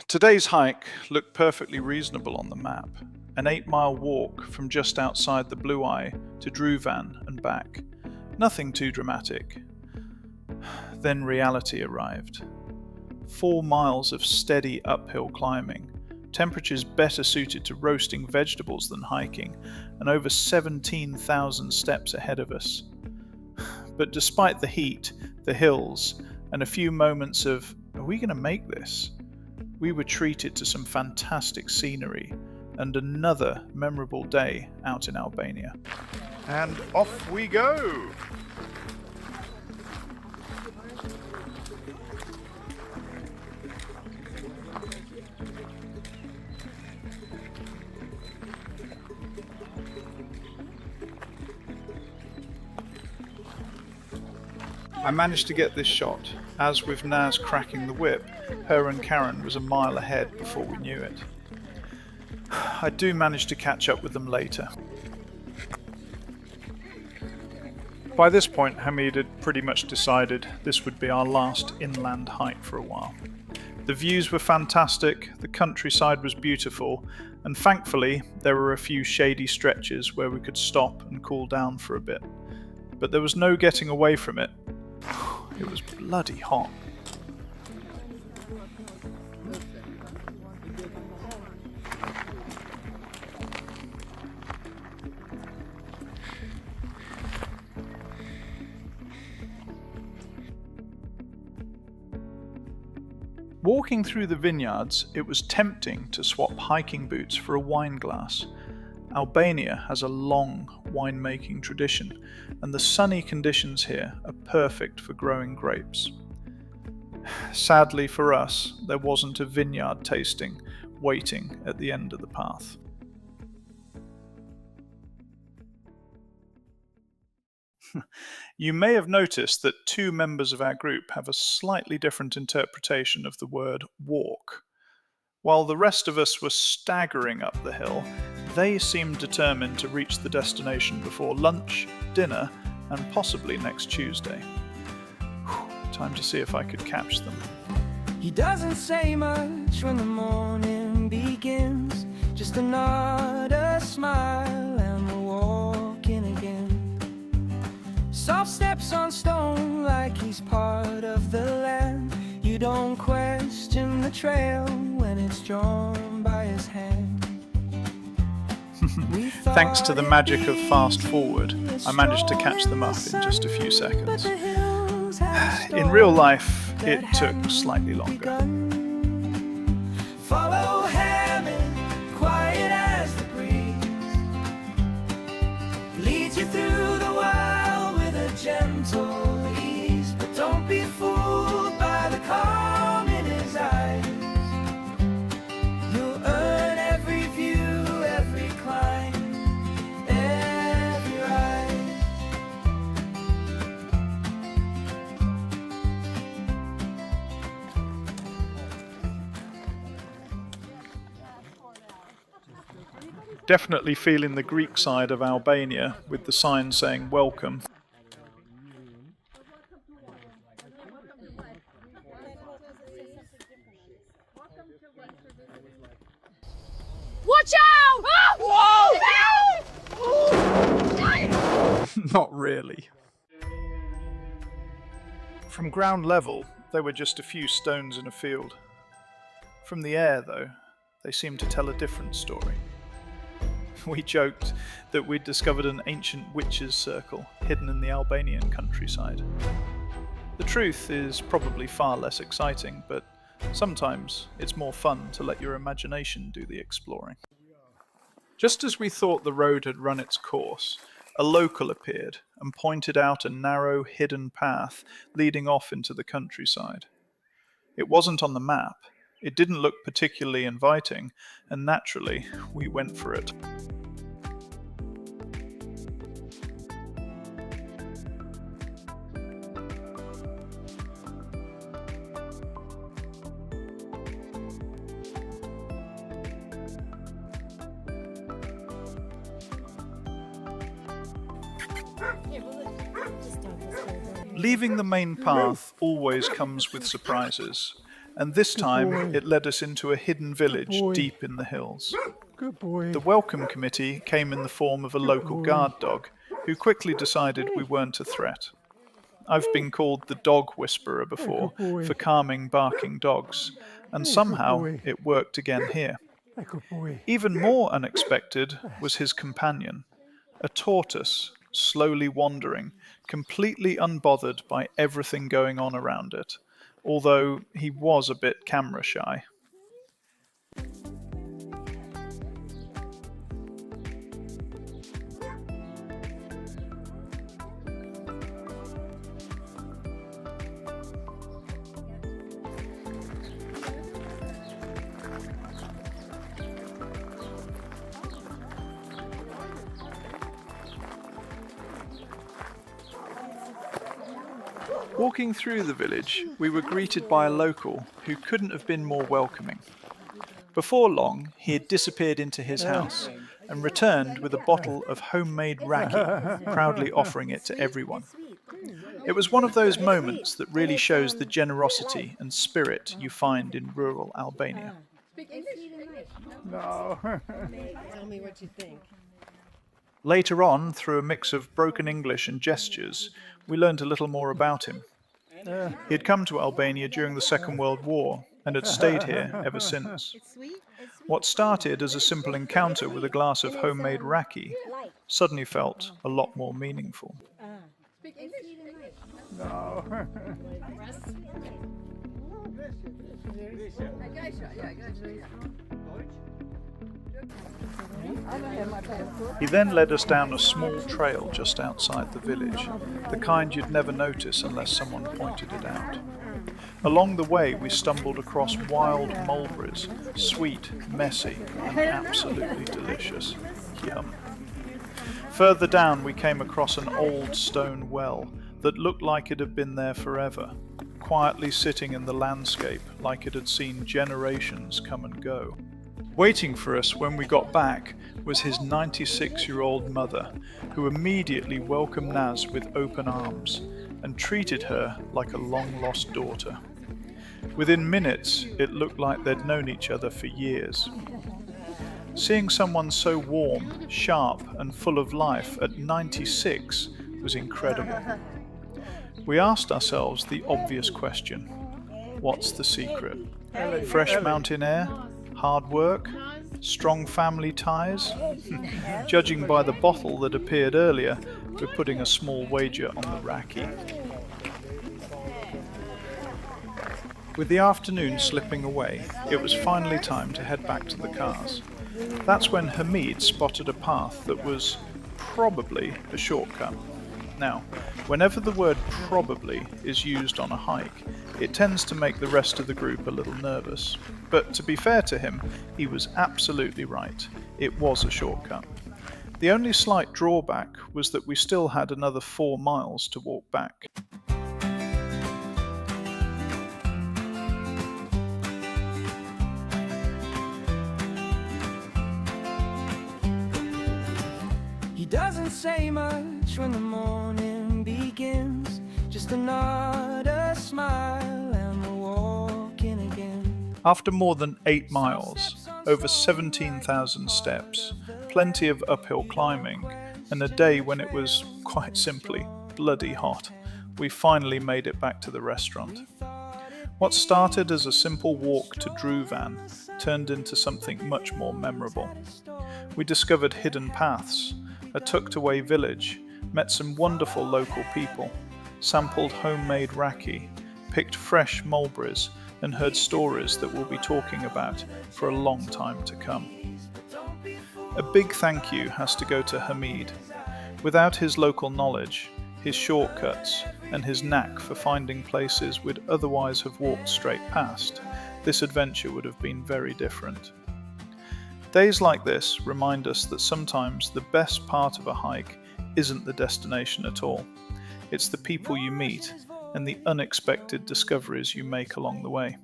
Today's hike looked perfectly reasonable on the map. An 8-mile walk from just outside the Blue Eye to Dhrovjan and back. Nothing too dramatic. Then reality arrived. 4 miles of steady uphill climbing, temperatures better suited to roasting vegetables than hiking, and over 17,000 steps ahead of us. But despite the heat, the hills, and a few moments of, are we going to make this? We were treated to some fantastic scenery and another memorable day out in Albania. And off we go! I managed to get this shot. As with Naz cracking the whip, her and Karen was a mile ahead before we knew it. I do manage to catch up with them later. By this point, Hamid had pretty much decided this would be our last inland hike for a while. The views were fantastic, the countryside was beautiful, and thankfully there were a few shady stretches where we could stop and cool down for a bit. But there was no getting away from it. It was bloody hot. Walking through the vineyards, it was tempting to swap hiking boots for a wine glass. Albania has a long winemaking tradition, and the sunny conditions here are perfect for growing grapes. Sadly for us, there wasn't a vineyard tasting waiting at the end of the path. You may have noticed that 2 members of our group have a slightly different interpretation of the word walk. While the rest of us were staggering up the hill, they seemed determined to reach the destination before lunch, dinner, and possibly next Tuesday. Time to see if I could catch them. He doesn't say much when the morning begins, just a nod, a smile, and we're walking again. Soft steps on stone like he's part of the land. You don't question the trail when it's drawn by his hand. Thanks to the magic of fast forward, I managed to catch them up in just a few seconds. In real life, it took slightly longer. Follow Hamid, quiet as the breeze, leads you through the wild with a gentle ease. But don't be fooled by the calm in his eyes. You'll earn every view, every climb, every rise. Definitely feeling the Greek side of Albania with the sign saying welcome. Watch out! Whoa! Not really. From ground level, they were just a few stones in a field. From the air, though, they seemed to tell a different story. We joked that we'd discovered an ancient witches' circle hidden in the Albanian countryside. The truth is probably far less exciting, but sometimes it's more fun to let your imagination do the exploring. Just as we thought the road had run its course, a local appeared and pointed out a narrow, hidden path leading off into the countryside. It wasn't on the map, it didn't look particularly inviting, and naturally, we went for it. Leaving the main path always comes with surprises, and this time boy. it led us into a hidden village boy. deep in the hills. Good boy. The welcome committee came in the form of a local boy. guard dog, who quickly decided we weren't a threat. I've been called the dog whisperer before boy. for calming barking dogs, and somehow boy. it worked again here. Good boy. Even more unexpected was his companion, a tortoise, slowly wandering, completely unbothered by everything going on around it, although he was a bit camera shy. Walking through the village, we were greeted by a local who couldn't have been more welcoming. Before long, he had disappeared into his house and returned with a bottle of homemade Raki, proudly offering it to everyone. It was one of those moments that really shows the generosity and spirit you find in rural Albania. No. Tell me what you think. Later on, through a mix of broken English and gestures, we learned a little more about him. He had come to Albania during the Second World War and had stayed here ever since. What started as a simple encounter with a glass of homemade Raki suddenly felt a lot more meaningful. No. He then led us down a small trail just outside the village, the kind you'd never notice unless someone pointed it out. Along the way we stumbled across wild mulberries, sweet, messy, and absolutely delicious. Yum. Further down we came across an old stone well that looked like it had been there forever, quietly sitting in the landscape like it had seen generations come and go. Waiting for us when we got back was his 96-year-old mother, who immediately welcomed Naz with open arms and treated her like a long-lost daughter. Within minutes, it looked like they'd known each other for years. Seeing someone so warm, sharp, and full of life at 96 was incredible. We asked ourselves the obvious question: what's the secret? Fresh mountain air? Hard work? Strong family ties? Judging by the bottle that appeared earlier, we're putting a small wager on the Raki. With the afternoon slipping away, it was finally time to head back to the cars. That's when Hamid spotted a path that was probably a shortcut. Now, whenever the word probably is used on a hike, it tends to make the rest of the group a little nervous. But to be fair to him, he was absolutely right. It was a shortcut. The only slight drawback was that we still had another 4 miles to walk back. He doesn't say much when the morning begins, just a nod, a smile, and we're walking again. After more than 8 miles, over 17,000 steps, plenty of uphill climbing, and a day when it was, quite simply, bloody hot, we finally made it back to the restaurant. What started as a simple walk to Dhrovjan turned into something much more memorable. We discovered hidden paths, a tucked-away village, met some wonderful local people, sampled homemade Raki, picked fresh mulberries, and heard stories that we'll be talking about for a long time to come. A big thank you has to go to Hamid. Without his local knowledge, his shortcuts, and his knack for finding places we'd otherwise have walked straight past, this adventure would have been very different. Days like this remind us that sometimes the best part of a hike isn't the destination at all. It's the people you meet and the unexpected discoveries you make along the way.